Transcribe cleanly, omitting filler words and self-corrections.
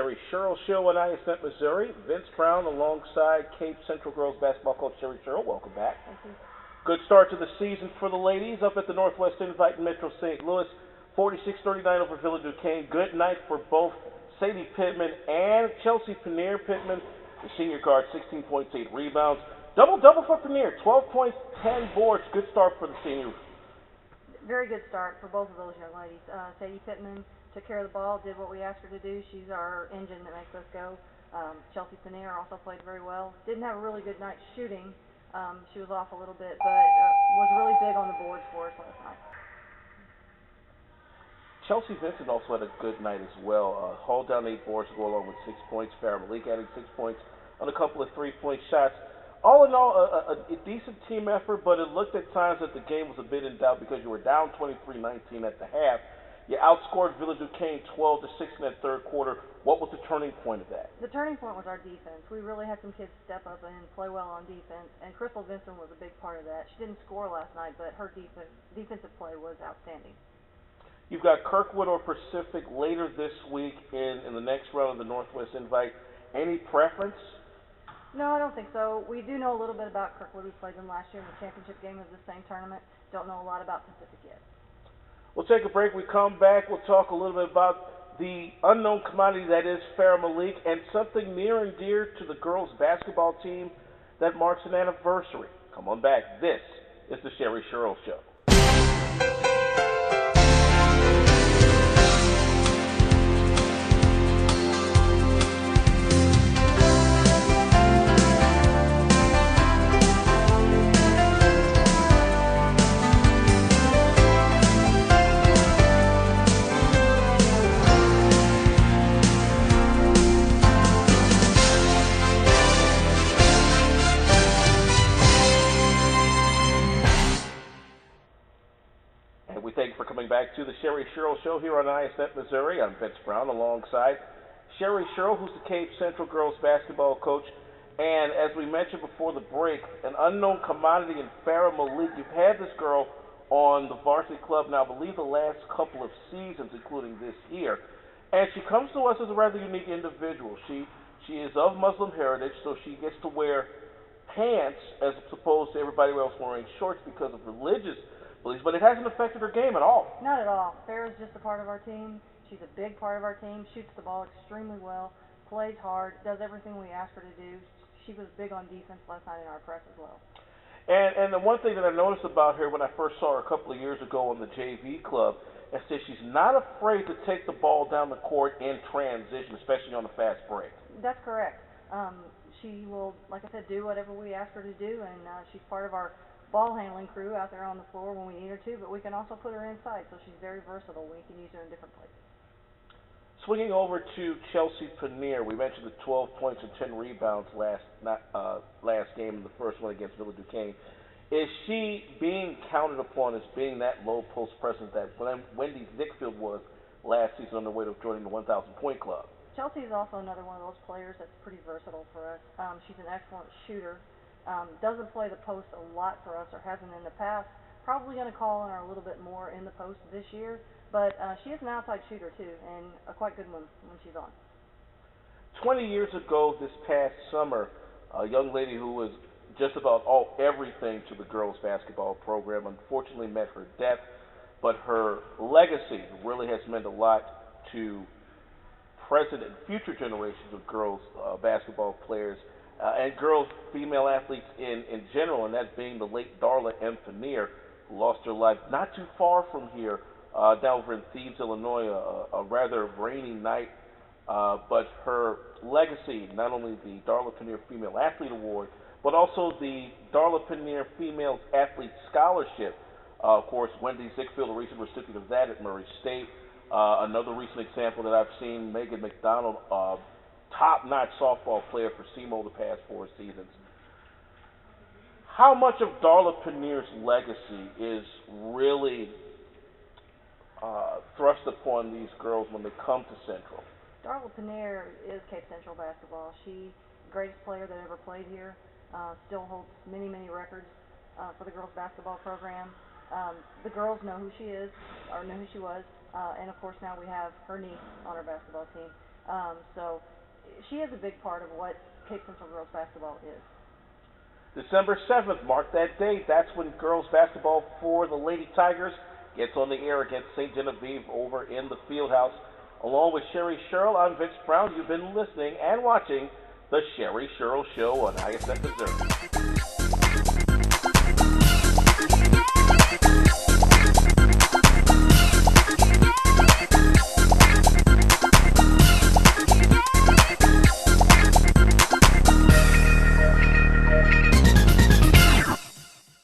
Sherrie Sherrill Show on ISNet, Missouri. Vince Brown alongside Cape Central girls basketball coach Sherrie Sherrill. Welcome back. Thank you. Good start to the season for the ladies up at the Northwest Invite in Metro St. Louis. 46-39 over Villa Duquesne. Good night for both Sadie Pittman and Chelsea Pannier. Pittman, the senior guard, 16 points, 8 rebounds. Double-double for Pannier, 12 points, 10 boards. Good start for the seniors. Very good start for both of those young ladies. Sadie Pittman took care of the ball, did what we asked her to do. She's our engine that makes us go. Chelsea Pannier also played very well. Didn't have a really good night shooting. She was off a little bit, but was really big on the boards for us last night. Chelsea Vincent also had a good night as well. Hauled down 8 boards to go along with 6 points. Farrah Malik adding 6 points on a couple of three-point shots. All in all, a decent team effort, but it looked at times that the game was a bit in doubt because you were down 23-19 at the half. You outscored Villa Duquesne 12-6 in that third quarter. What was the turning point of that? The turning point was our defense. We really had some kids step up and play well on defense, and Crystal Vincent was a big part of that. She didn't score last night, but her defensive play was outstanding. You've got Kirkwood or Pacific later this week in the next round of the Northwest Invite. Any preference? No, I don't think so. We do know a little bit about Kirkwood. We played them last year in the championship game of the same tournament. Don't know a lot about Pacific yet. We'll take a break. We come back. We'll talk a little bit about the unknown commodity that is Farrah Malik and something near and dear to the girls' basketball team that marks an anniversary. Come on back. This is the Sherrie Sherrill Show. We thank you for coming back to the Sherrie Sherrill Show here on ISNet, Missouri. I'm Vince Brown alongside Sherrie Sherrill, who's the Cape Central girls basketball coach. And as we mentioned before the break, an unknown commodity in Farrah Malik. You've had this girl on the varsity club now, I believe, the last couple of seasons, including this year. And she comes to us as a rather unique individual. She is of Muslim heritage, so she gets to wear pants as opposed to everybody else wearing shorts because of religious beliefs, but it hasn't affected her game at all. Not at all. Farrah's just a part of our team. She's a big part of our team, shoots the ball extremely well, plays hard, does everything we ask her to do. She was big on defense last night in our press as well. And the one thing that I noticed about her when I first saw her a couple of years ago on the JV club is that she's not afraid to take the ball down the court in transition, especially on a fast break. That's correct. She will, like I said, do whatever we ask her to do, and she's part of our ball handling crew out there on the floor when we need her to, but we can also put her inside, so she's very versatile. We can use her in different places. Swinging over to Chelsea Pannier, we mentioned the 12 points and 10 rebounds last game in the first one against Villa Duquesne. Is she being counted upon as being that low post presence that Wendy Zickfield was last season on the way to joining the 1,000-point club? Chelsea is also another one of those players that's pretty versatile for us. She's an excellent shooter. Doesn't play the post a lot for us, or hasn't in the past. Probably going to call on her a little bit more in the post this year, but she is an outside shooter too, and a quite good one when she's on. 20 years ago this past summer, a young lady who was just about everything to the girls basketball program unfortunately met her death, but her legacy really has meant a lot to present and future generations of girls basketball players and girls, female athletes in general, and that being the late Darla M. Pannier, who lost her life not too far from here, down over in Thebes, Illinois, a rather rainy night. But her legacy, not only the Darla Pannier Female Athlete Award, but also the Darla Pannier Female Athlete Scholarship. Of course, Wendy Zickfield, a recent recipient of that at Murray State. Another recent example that I've seen, Megan McDonald, top-notch softball player for SEMO the past 4 seasons. How much of Darla Pannier's legacy is really thrust upon these girls when they come to Central? Darla Pannier is Cape Central basketball. She's the greatest player that ever played here. Still holds many, many records for the girls basketball program. The girls know who she is, or know who she was, and of course now we have her niece on our basketball team. So she is a big part of what Cape Central girls basketball is. December 7th, mark that date. That's when girls basketball for the Lady Tigers gets on the air against St. Genevieve over in the Fieldhouse. Along with Sherrie Sherrill, I'm Vince Brown. You've been listening and watching the Sherrie Sherrill Show on ISNet Missouri.